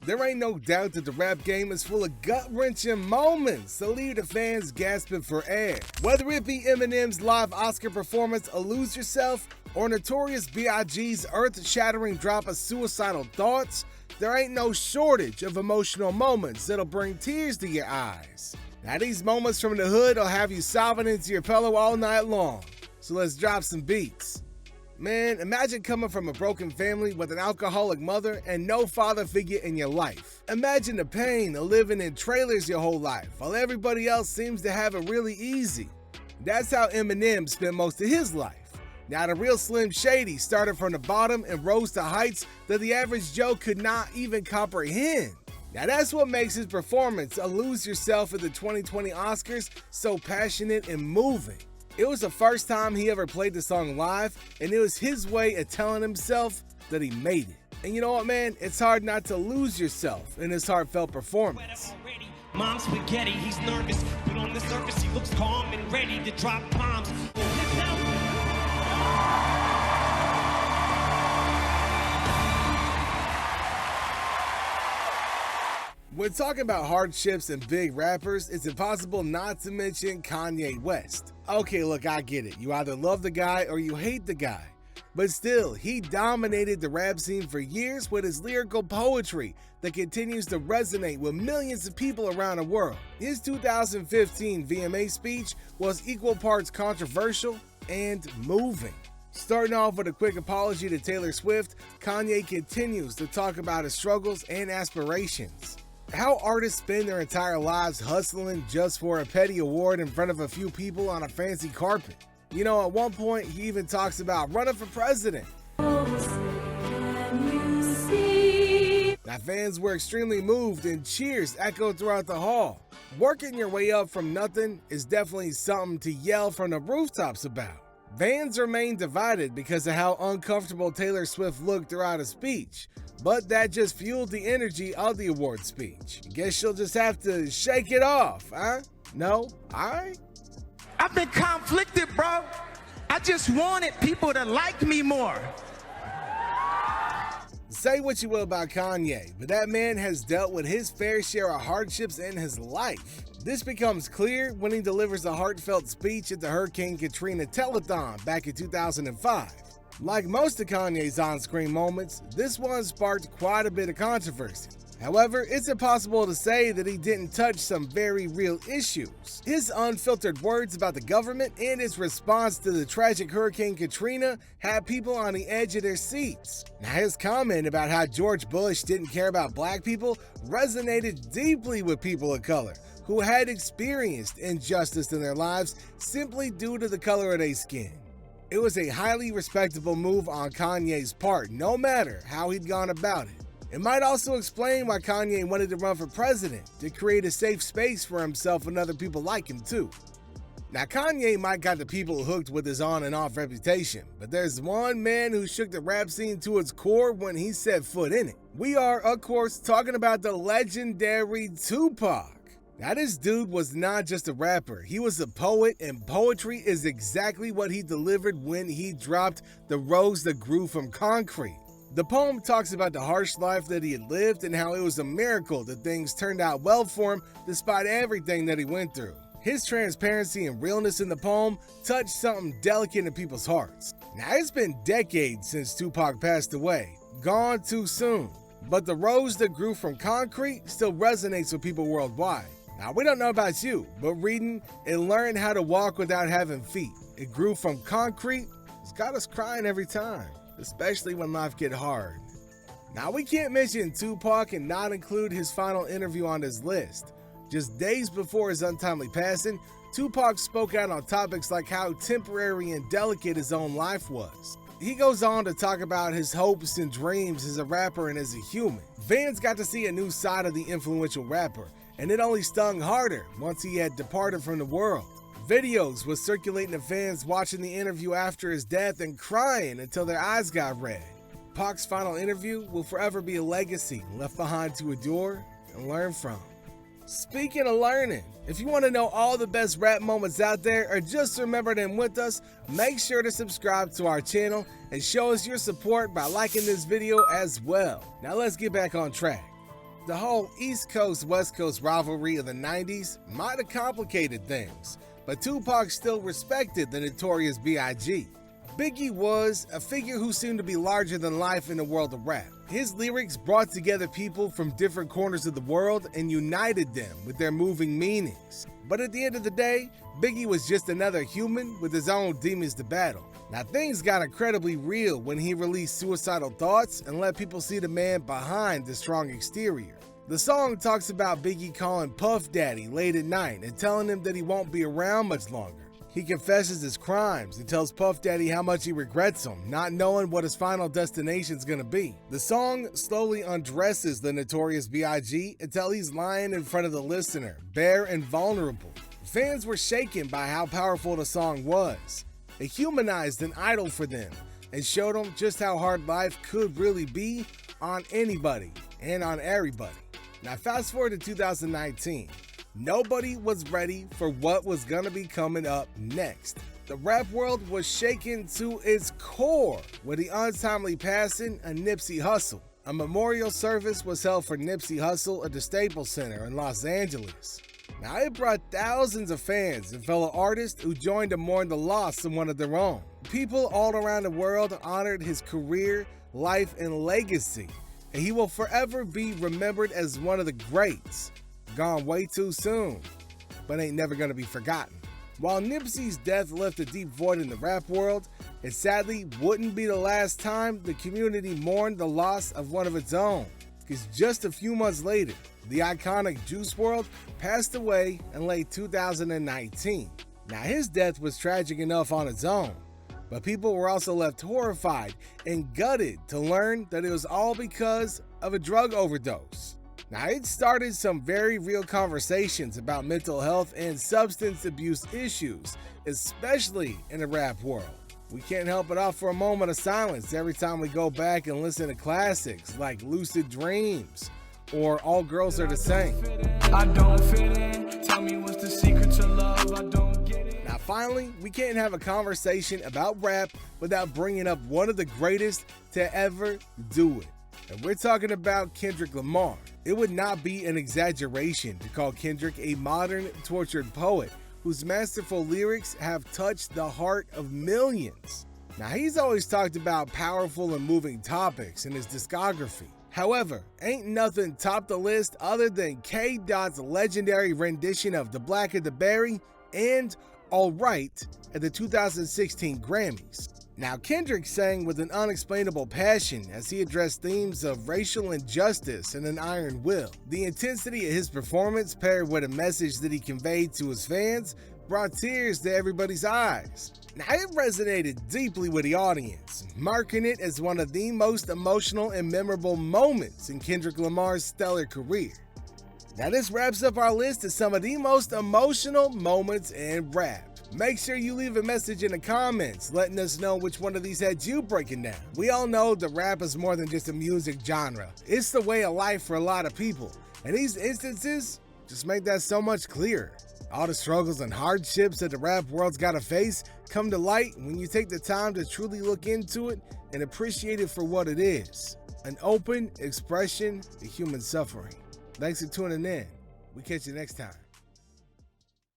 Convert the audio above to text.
There ain't no doubt that the rap game is full of gut-wrenching moments that leave the fans gasping for air. Whether it be Eminem's live Oscar performance of Lose Yourself or Notorious B.I.G.'s earth-shattering drop of Suicidal Thoughts, there ain't no shortage of emotional moments that'll bring tears to your eyes. Now these moments from the hood will have you sobbing into your pillow all night long. So let's drop some beats. Man, imagine coming from a broken family with an alcoholic mother and no father figure in your life. Imagine the pain of living in trailers your whole life while everybody else seems to have it really easy. That's how Eminem spent most of his life. Now the real Slim Shady started from the bottom and rose to heights that the average Joe could not even comprehend. Now that's what makes his performance of Lose Yourself at the 2020 Oscars so passionate and moving. It was the first time he ever played the song live, and it was his way of telling himself that he made it. And you know what, man? It's hard not to lose yourself in his heartfelt performance. Mom's spaghetti, he's nervous, but on the surface he looks calm and ready to drop bombs. When talking about hardships and big rappers, it's impossible not to mention Kanye West. Okay, look, I get it. You either love the guy or you hate the guy. But still, he dominated the rap scene for years with his lyrical poetry that continues to resonate with millions of people around the world. His 2015 VMA speech was equal parts controversial and moving. Starting off with a quick apology to Taylor Swift, Kanye continues to talk about his struggles and aspirations. How artists spend their entire lives hustling just for a petty award in front of a few people on a fancy carpet. You know, at one point, he even talks about running for president. Now, fans were extremely moved and cheers echoed throughout the hall. Working your way up from nothing is definitely something to yell from the rooftops about. Fans remain divided because of how uncomfortable Taylor Swift looked throughout his speech, but that just fueled the energy of the award speech. Guess she'll just have to shake it off, huh? No? Alright? I've been conflicted, bro. I just wanted people to like me more. Say what you will about Kanye, but that man has dealt with his fair share of hardships in his life. This becomes clear when he delivers a heartfelt speech at the Hurricane Katrina telethon back in 2005. Like most of Kanye's on-screen moments, this one sparked quite a bit of controversy. However, it's impossible to say that he didn't touch some very real issues. His unfiltered words about the government and his response to the tragic Hurricane Katrina had people on the edge of their seats. Now, his comment about how George Bush didn't care about black people resonated deeply with people of color who had experienced injustice in their lives simply due to the color of their skin. It was a highly respectable move on Kanye's part, no matter how he'd gone about it. It might also explain why Kanye wanted to run for president, to create a safe space for himself and other people like him too. Now, Kanye might got the people hooked with his on and off reputation, but there's one man who shook the rap scene to its core when he set foot in it. We are, of course, talking about the legendary Tupac. Now, this dude was not just a rapper, he was a poet, and poetry is exactly what he delivered when he dropped The Rose That Grew From Concrete. The poem talks about the harsh life that he had lived and how it was a miracle that things turned out well for him despite everything that he went through. His transparency and realness in the poem touched something delicate in people's hearts. Now, it's been decades since Tupac passed away, gone too soon, but The Rose That Grew From Concrete still resonates with people worldwide. Now, we don't know about you, but reading and learning how to walk without having feet. It grew from concrete. It's got us crying every time, especially when life gets hard. Now, we can't mention Tupac and not include his final interview on this list. Just days before his untimely passing, Tupac spoke out on topics like how temporary and delicate his own life was. He goes on to talk about his hopes and dreams as a rapper and as a human. Fans got to see a new side of the influential rapper, and it only stung harder once he had departed from the world. Videos was circulating to fans watching the interview after his death and crying until their eyes got red. Pac's final interview will forever be a legacy left behind to adore and learn from. Speaking of learning, if you want to know all the best rap moments out there or just remember them with us, make sure to subscribe to our channel and show us your support by liking this video as well. Now let's get back on track. The whole East Coast-West Coast rivalry of the 90s might have complicated things, but Tupac still respected the Notorious B.I.G. Biggie was a figure who seemed to be larger than life in the world of rap. His lyrics brought together people from different corners of the world and united them with their moving meanings. But at the end of the day, Biggie was just another human with his own demons to battle. Now, things got incredibly real when he released Suicidal Thoughts and let people see the man behind the strong exterior. The song talks about Biggie calling Puff Daddy late at night and telling him that he won't be around much longer. He confesses his crimes and tells Puff Daddy how much he regrets them, not knowing what his final destination's gonna be. The song slowly undresses the Notorious B.I.G. until he's lying in front of the listener, bare and vulnerable. Fans were shaken by how powerful the song was. It humanized an idol for them and showed them just how hard life could really be on anybody and on everybody. Now fast forward to 2019. Nobody was ready for what was gonna be coming up next. The rap world was shaken to its core with the untimely passing of Nipsey Hussle. A memorial service was held for Nipsey Hussle at the Staples Center in Los Angeles. Now, it brought thousands of fans and fellow artists who joined to mourn the loss of one of their own. People all around the world honored his career, life, and legacy, and he will forever be remembered as one of the greats. Gone way too soon, but ain't never gonna be forgotten. While Nipsey's death left a deep void in the rap world, it sadly wouldn't be the last time the community mourned the loss of one of its own. Because just a few months later, the iconic Juice WRLD passed away in late 2019. Now, his death was tragic enough on its own, but people were also left horrified and gutted to learn that it was all because of a drug overdose. Now, it started some very real conversations about mental health and substance abuse issues, especially in the rap world. We can't help but offer a moment of silence every time we go back and listen to classics like Lucid Dreams or All Girls Are the Same. I don't fit in. Tell me what's the secret to love. I don't get it. Now, finally, we can't have a conversation about rap without bringing up one of the greatest to ever do it. And we're talking about Kendrick Lamar. It would not be an exaggeration to call Kendrick a modern tortured poet whose masterful lyrics have touched the heart of millions. Now, he's always talked about powerful and moving topics in his discography. However, ain't nothing topped the list other than K. Dot's legendary rendition of The Blacker the Berry and All Right at the 2016 Grammys. Now, Kendrick sang with an unexplainable passion as he addressed themes of racial injustice and an iron will. The intensity of his performance, paired with a message that he conveyed to his fans, brought tears to everybody's eyes. Now, it resonated deeply with the audience, marking it as one of the most emotional and memorable moments in Kendrick Lamar's stellar career. Now, this wraps up our list of some of the most emotional moments in rap. Make sure you leave a message in the comments letting us know which one of these had you breaking down. We all know that rap is more than just a music genre. It's the way of life for a lot of people, and these instances just make that so much clearer. All the struggles and hardships that the rap world's gotta face come to light when you take the time to truly look into it and appreciate it for what it is, an open expression of human suffering. Thanks for tuning in. We catch you next time.